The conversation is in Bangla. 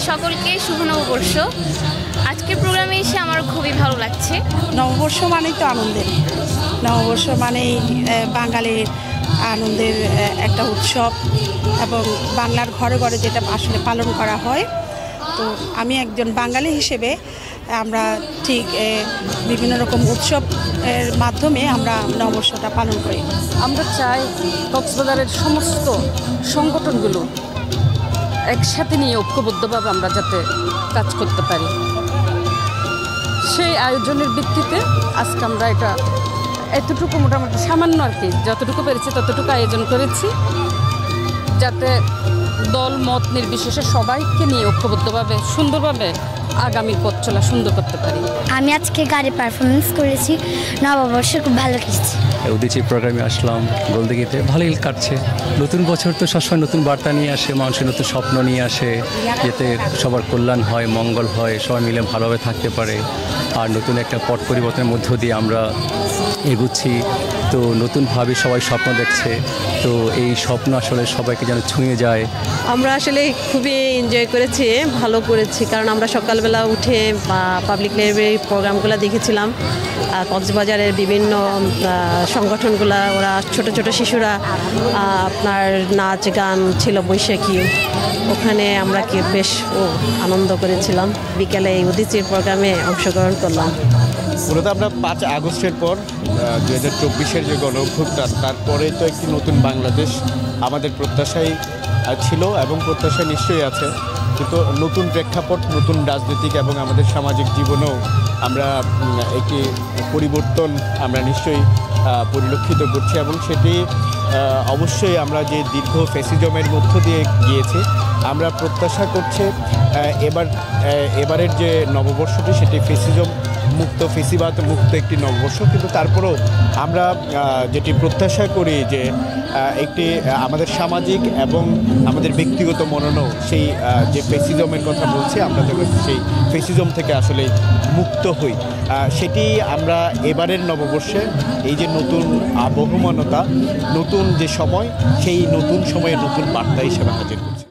সকলকে শুভ নববর্ষ। আজকের প্রোগ্রামে এসে আমার খুবই ভালো লাগছে। নববর্ষ মানেই তো আনন্দের, নববর্ষ মানেই বাঙালির আনন্দের একটা উৎসব এবং বাংলার ঘরে ঘরে যেটা আসলে পালন করা হয়। তো আমি একজন বাঙালি হিসেবে আমরা ঠিক বিভিন্ন রকম উৎসবের মাধ্যমে আমরা নববর্ষটা পালন করি। আমরা চাই কক্সবাজারের সমস্ত সংগঠনগুলো একসাথে নিয়ে ঐক্যবদ্ধভাবে আমরা যাতে কাজ করতে পারি, সেই আয়োজনের ভিত্তিতে আজকে আমরা এটা এতটুকু মোটামুটি সামান্য আর কি যতটুকু পেরেছি ততটুকু আয়োজন করেছি, যাতে দল মত নির্বিশেষে সবাইকে নিয়ে ঐক্যবদ্ধভাবে সুন্দরভাবে আগামীর পথ চলা সুন্দর করতে পারি। আমি আজকে গাড়ি পারফরমেন্স করেছি, নববর্ষ খুব ভালো কেটেছে। উদীচীর প্রোগ্রামে আসলাম গোলদিঘিতে, ভালোই কাটছে। নতুন বছর তো সবসময় নতুন বার্তা নিয়ে আসে, মানুষের নতুন স্বপ্ন নিয়ে আসে, যাতে সবার কল্যাণ হয়, মঙ্গল হয়, সবাই মিলে ভালোভাবে থাকতে পারে। আর নতুন একটা পট পরিবর্তনের মধ্য দিয়ে আমরা এগুচ্ছি। তো নতুনভাবে সবাই স্বপ্ন দেখছে, তো এই স্বপ্ন আসলে সবাইকে যেন ছুঁয়ে যায়। আমরা আসলে খুবই এনজয় করেছি, ভালো করেছি, কারণ আমরা সকালবেলা উঠে পাবলিক লাইব্রেরি প্রোগ্রামগুলো দেখেছিলাম। কক্সবাজারের বিভিন্ন সংগঠনগুলো, ওরা ছোট ছোট শিশুরা আপনার নাচ গান ছিল, বৈশাখী, ওখানে আমরা কি বেশ আনন্দ করেছিলাম। বিকেলে এই উদীচীর প্রোগ্রামে অংশগ্রহণ করলাম। মূলত আমরা 5 আগস্টের পর 2024-এর যে গণঅভ্যুত্থান, তারপরে তো একটি নতুন বাংলাদেশ আমাদের প্রত্যাশাই ছিল এবং প্রত্যাশা নিশ্চয়ই আছে, কিন্তু নতুন প্রেক্ষাপট, নতুন রাজনৈতিক এবং আমাদের সামাজিক জীবনেও আমরা একটি পরিবর্তন আমরা নিশ্চয়ই পরিলক্ষিত করছি এবং সেটি অবশ্যই আমরা যে দীর্ঘ ফ্যাসিজমের মধ্য দিয়ে গিয়েছি, আমরা প্রত্যাশা করছি এবারের যে নববর্ষটি সেটি ফ্যাসিজম মুক্ত, ফেসিবাদ মুক্ত একটি নববর্ষ। কিন্তু তারপরেও আমরা যেটি প্রত্যাশা করি যে একটি আমাদের সামাজিক এবং আমাদের ব্যক্তিগত মননও সেই যে ফেসিজমের কথা বলছি, আমরা যখন সেই ফেসিজম থেকে আসলে মুক্ত হই, সেটি আমরা এবারের নববর্ষে এই যে নতুন আবহমানতা, নতুন যে সময়, সেই নতুন সময়ের নতুন বার্তা হিসেবে হাজির করছি।